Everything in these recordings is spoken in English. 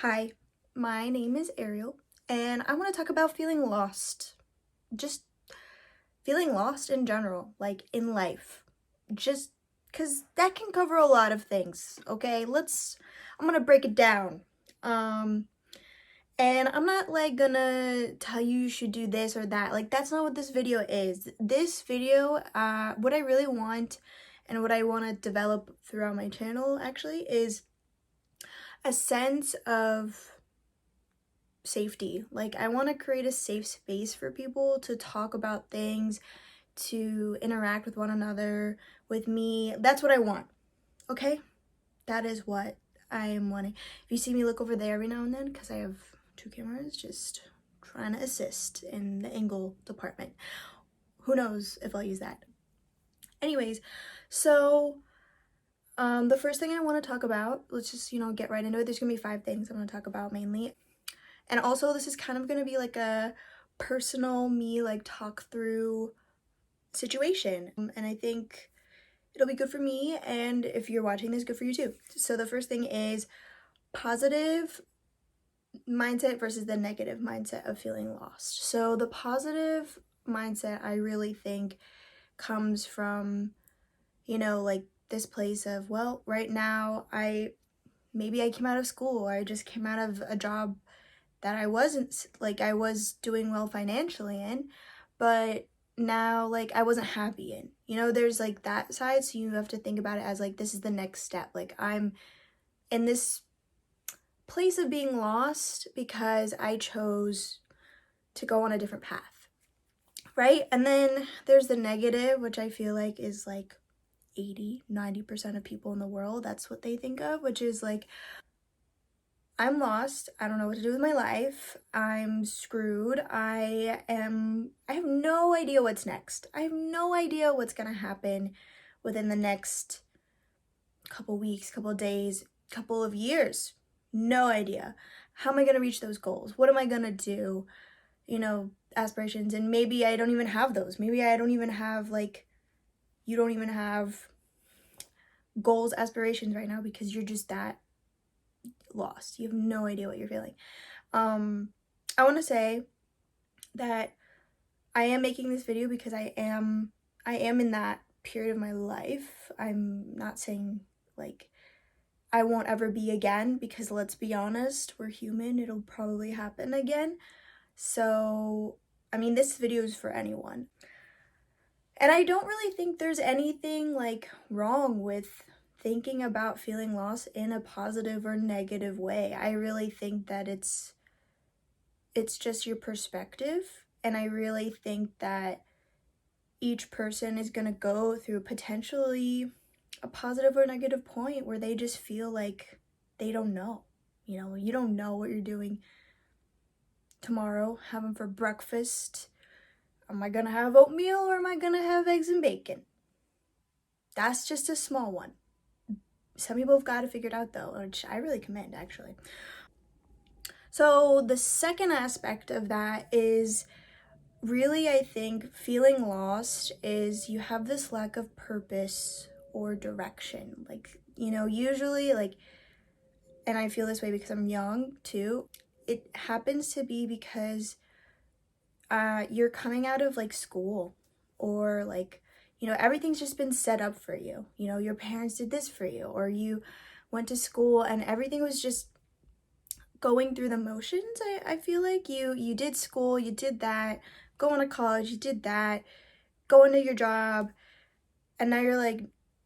Hi, my name is Ariel, and I want to talk about feeling lost. Just feeling lost in general, like in life. Just because that can cover a lot of things, okay? I'm gonna break it down. Um, and I'm not like gonna tell you should do this or that. Like, that's not what this video is. This video, what I really want and what I want to develop throughout my channel actually is a sense of safety. Like, I want to create a safe space for people to talk about things, to interact with one another, with me. That's what I want. Okay? That is what I am wanting. If you see me look over there every now and then, because I have two cameras, just trying to assist in the angle department. Who knows if I'll use that. Anyways, so the first thing I want to talk about, let's just, get right into it. There's gonna be 5 things I'm gonna talk about mainly. And also, this is kind of going to be like a personal me, like, talk through situation. And I think it'll be good for me. And if you're watching this, good for you too. So the first thing is positive mindset versus the negative mindset of feeling lost. So the positive mindset, I really think, comes from, like this place of, well, right now, maybe I came out of school, or I just came out of a job that I wasn't, like, I was doing well financially in, but now, like, I wasn't happy in. There's like that side, so you have to think about it as like, this is the next step. Like, I'm in this place of being lost because I chose to go on a different path, right? And then there's the negative, which I feel like is like 80-90% of people in the world, that's what they think of, which is like, I'm lost. I don't know what to do with my life. I'm screwed. I have no idea what's next. I have no idea what's going to happen within the next couple weeks, couple days, couple of years. No idea. How am I going to reach those goals? What am I going to do? Aspirations. And maybe I don't even have those. Maybe I don't even have, like, you don't even have goals, aspirations right now because you're just that lost. You have no idea what you're feeling. I want to say that I am making this video because I am in that period of my life. I'm not saying like I won't ever be again, because let's be honest, we're human. It'll probably happen again. So, I mean, this video is for anyone. And I don't really think there's anything like wrong with thinking about feeling lost in a positive or negative way. I really think that it's just your perspective, and I really think that each person is going to go through potentially a positive or negative point where they just feel like they don't know. You don't know what you're doing tomorrow, having for breakfast. Am I going to have oatmeal or am I going to have eggs and bacon? That's just a small one. Some people have got it figured out though, which I really commend actually. So the second aspect of that is really, I think, feeling lost is you have this lack of purpose or direction. Like, usually, like, and I feel this way because I'm young too, it happens to be because you're coming out of like school, or like, everything's just been set up for you. Your parents did this for you, or you went to school and everything was just going through the motions. I feel like you did school, you did that, going to college, you did that, going to your job, and now you're like,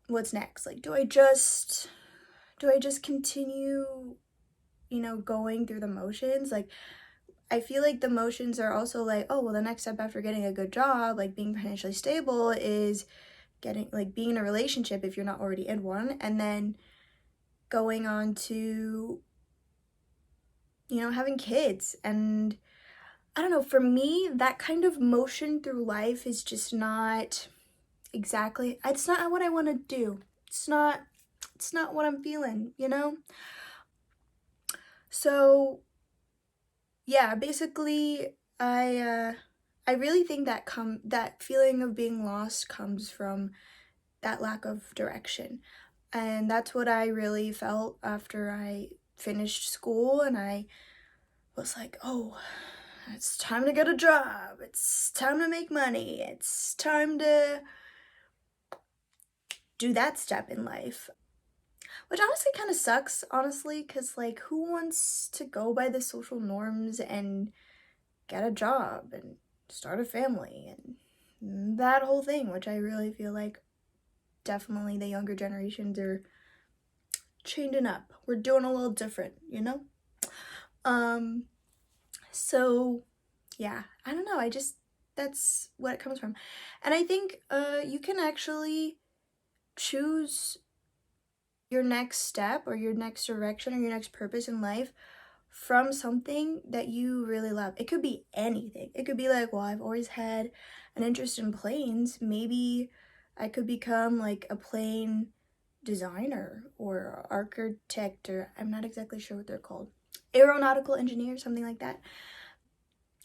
what's next? Like, do I just continue, going through the motions? Like, I feel like the motions are also like, oh, well, the next step after getting a good job, like being financially stable, is being in a relationship if you're not already in one, and then going on to, having kids. And I don't know, for me, that kind of motion through life is just not exactly, it's not what I want to do. It's not what I'm feeling, So yeah, basically, I really think that feeling of being lost comes from that lack of direction. And that's what I really felt after I finished school, and I was like, oh, it's time to get a job. It's time to make money. It's time to do that step in life. Which honestly kind of sucks, honestly, because like who wants to go by the social norms and get a job and start a family and that whole thing, which I really feel like definitely the younger generations are changing up. We're doing a little different, you know? Um, so yeah, I don't know. I just, that's what it comes from. And I think you can actually choose your next step or your next direction or your next purpose in life from something that you really love. It could be anything. It could be like, well, I've always had an interest in planes. Maybe I could become like a plane designer or architect, or I'm not exactly sure what they're called. Aeronautical engineer, something like that.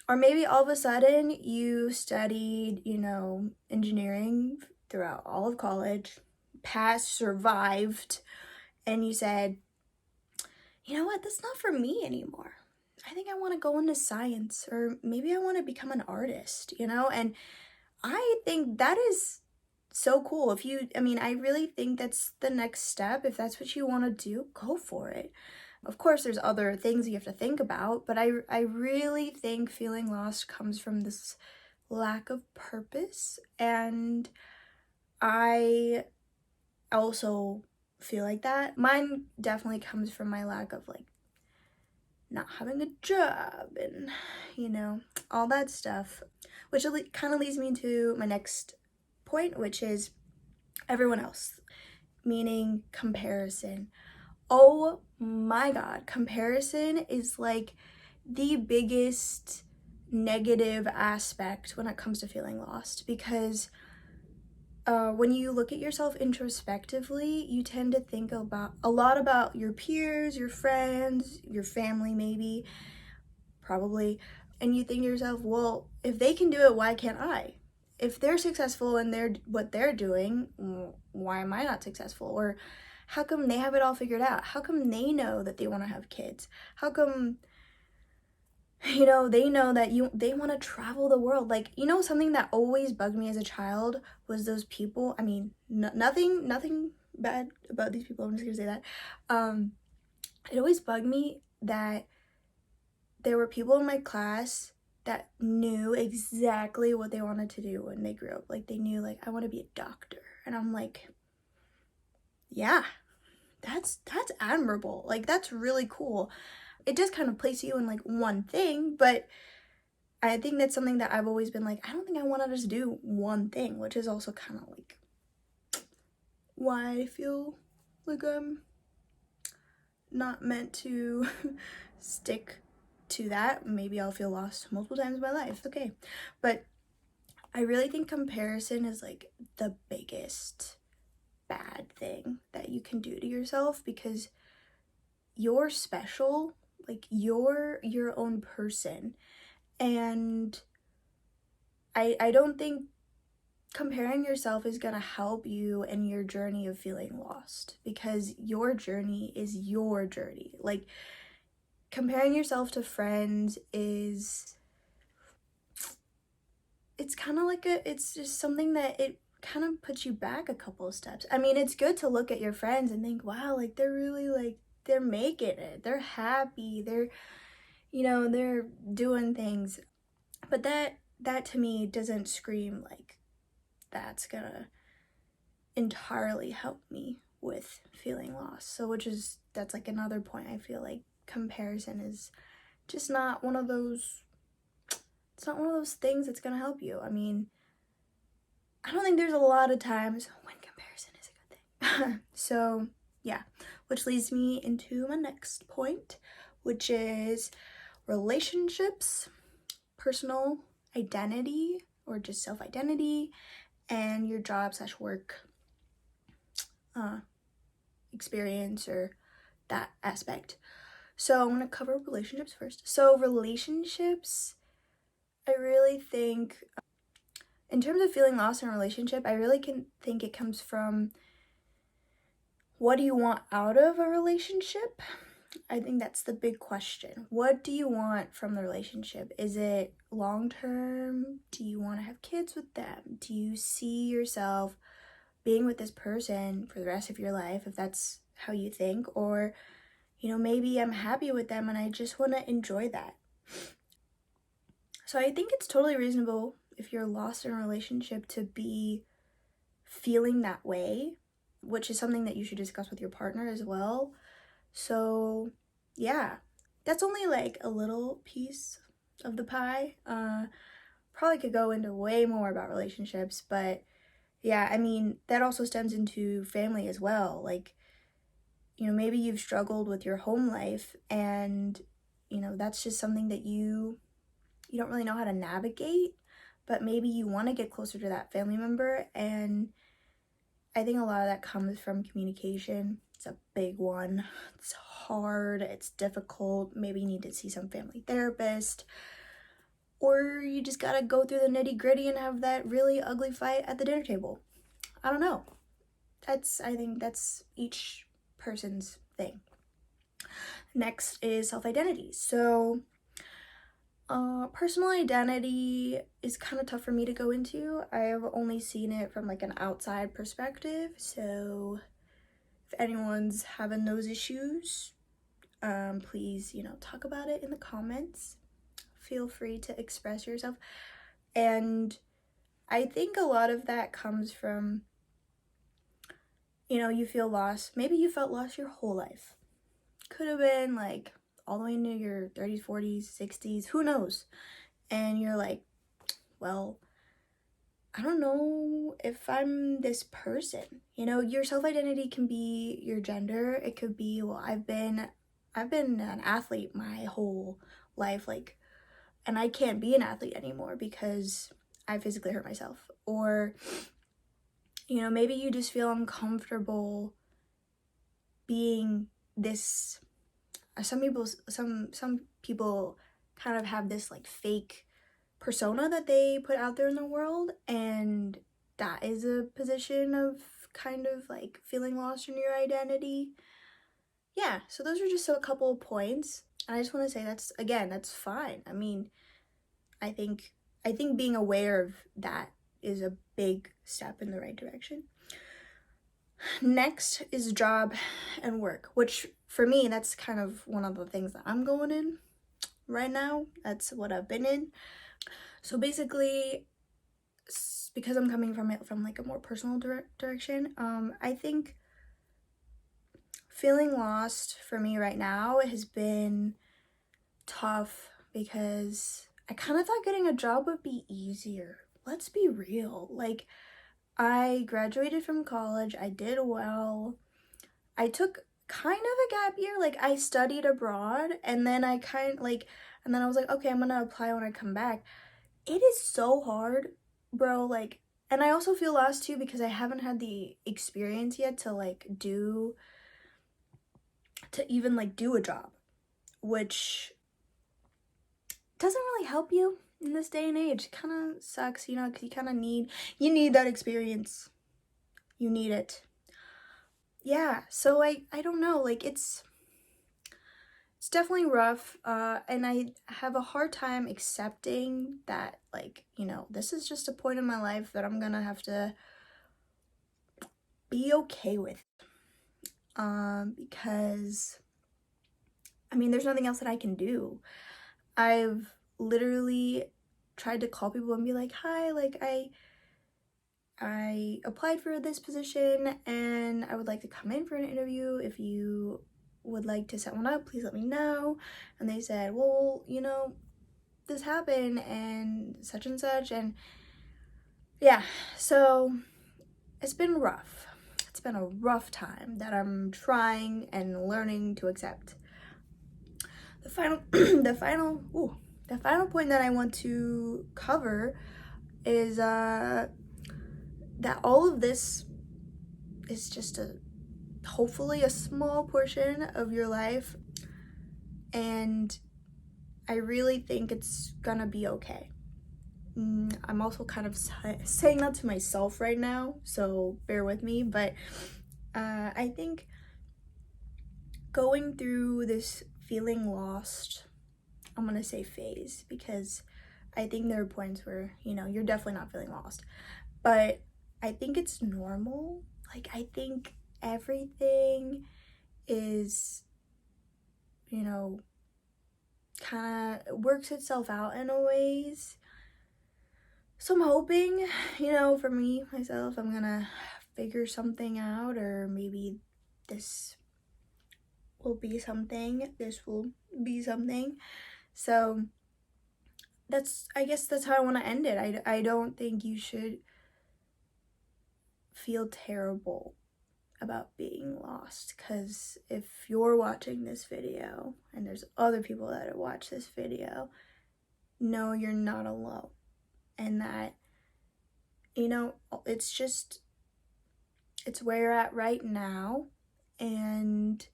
Or maybe all of a sudden you studied, engineering throughout all of college, passed, survived, and you said, you know what, that's not for me anymore. I think I want to go into science, or maybe I want to become an artist, and I think that is so cool. I really think that's the next step. If that's what you want to do, go for it. Of course, there's other things you have to think about, but I really think feeling lost comes from this lack of purpose. And I also feel like that. Mine definitely comes from my lack of like not having a job and, all that stuff, which kind of leads me to my next point, which is everyone else, meaning comparison. Oh my God, comparison is like the biggest negative aspect when it comes to feeling lost, because when you look at yourself introspectively, you tend to think about a lot about your peers, your friends, your family, maybe, probably, and you think to yourself, well, if they can do it, why can't I? If they're successful and they're what they're doing, why am I not successful? Or how come they have it all figured out? How come they know that they want to have kids? How come they know that they want to travel the world? Like, something that always bugged me as a child was those people. I mean, nothing bad about these people, I'm just gonna say that. It always bugged me that there were people in my class that knew exactly what they wanted to do when they grew up. Like, they knew, like, I want to be a doctor. And I'm like, yeah, that's admirable. Like, that's really cool. It does kind of place you in like one thing, but I think that's something that I've always been like, I don't think I want to just do one thing, which is also kind of like why I feel like I'm not meant to stick to that. Maybe I'll feel lost multiple times in my life. Okay. But I really think comparison is like the biggest bad thing that you can do to yourself, because you're special. Like, you're your own person. And I don't think comparing yourself is going to help you in your journey of feeling lost, because your journey is your journey. Like, comparing yourself to friends it's kind of like it's just something that it kind of puts you back a couple of steps. I mean, it's good to look at your friends and think, wow, like they're really like, they're making it, they're happy, they're doing things. But that to me doesn't scream like that's gonna entirely help me with feeling lost. So that's like another point. I feel like comparison is just not one of those, it's not one of those things that's gonna help you. I mean, I don't think there's a lot of times when comparison is a good thing. So yeah, which leads me into my next point, which is relationships, personal identity, or just self-identity, and your job/work experience, or that aspect. So I'm gonna cover relationships first. So relationships, I really think, in terms of feeling lost in a relationship, I really can think it comes from What do you want out of a relationship? I think that's the big question. What do you want from the relationship? Is it long term? Do you want to have kids with them? Do you see yourself being with this person for the rest of your life, if that's how you think? Or, maybe I'm happy with them and I just want to enjoy that. So I think it's totally reasonable if you're lost in a relationship to be feeling that way, which is something that you should discuss with your partner as well. So yeah, that's only like a little piece of the pie. Probably could go into way more about relationships, but yeah, I mean, that also stems into family as well. Like, maybe you've struggled with your home life and, that's just something that you don't really know how to navigate, but maybe you want to get closer to that family member. And I think a lot of that comes from communication. It's a big one. It's hard, it's difficult. Maybe you need to see some family therapist, or you just gotta go through the nitty-gritty and have that really ugly fight at the dinner table. I don't know. I think that's each person's thing. Next is self-identity. So personal identity is kind of tough for me to go into. I've only seen it from like an outside perspective. So if anyone's having those issues, please, talk about it in the comments. Feel free to express yourself. And I think a lot of that comes from, you feel lost. Maybe you felt lost your whole life. Could have been like all the way into your 30s, 40s, 60s, who knows? And you're like, well, I don't know if I'm this person. Your self-identity can be your gender. It could be, well, I've been an athlete my whole life, like, and I can't be an athlete anymore because I physically hurt myself. Or, maybe you just feel uncomfortable being this. Some people kind of have this like fake persona that they put out there in the world, and that is a position of kind of like feeling lost in your identity. Yeah, so those are just a couple of points. And I just want to say that's fine. I mean, I think being aware of that is a big step in the right direction. Next is job and work, which for me, that's kind of one of the things that I'm going in right now. That's what I've been in. So basically, because I'm coming from it from like a more personal direction, I think feeling lost for me right now has been tough because I kind of thought getting a job would be easier. Let's be real. Like, I graduated from college, I did well. I took kind of a gap year, like I studied abroad, and then I was like, okay, I'm gonna apply when I come back. It is so hard, bro, like, and I also feel lost too because I haven't had the experience yet to even do a job, which doesn't really help you in this day and age. Kind of sucks, because you need that experience. You need it. Yeah, so I don't know, like it's definitely rough, and I have a hard time accepting that, like, this is just a point in my life that I'm gonna have to be okay with, because I mean, there's nothing else that I can do. I've literally tried to call people and be like, hi, like I applied for this position and I would like to come in for an interview. If you would like to set one up, please let me know. And they said, well, this happened and such, and yeah, so it's been rough. It's been a rough time that I'm trying and learning to accept. The final the final point that I want to cover is that all of this is just hopefully a small portion of your life, and I really think it's gonna be okay. I'm also kind of saying that to myself right now, so bear with me, but I think going through this feeling lost, I'm gonna say phase, because I think there are points where, you're definitely not feeling lost. But I think it's normal. Like, I think everything is, kind of works itself out in a ways. So I'm hoping, for me, myself, I'm gonna figure something out, or maybe this will be something, this will be something. So I guess that's how I want to end it. I don't think you should feel terrible about being lost, because if you're watching this video and there's other people that watch this video, know you're not alone, and that it's where you're at right now, and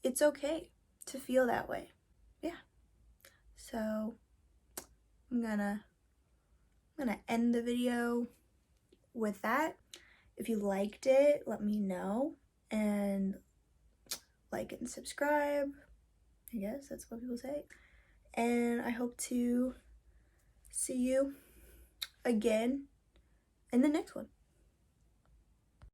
it's okay to feel that way. Yeah. So I'm gonna end the video with that. If you liked it, let me know, and like and subscribe. I guess that's what people say. And I hope to see you again in the next one.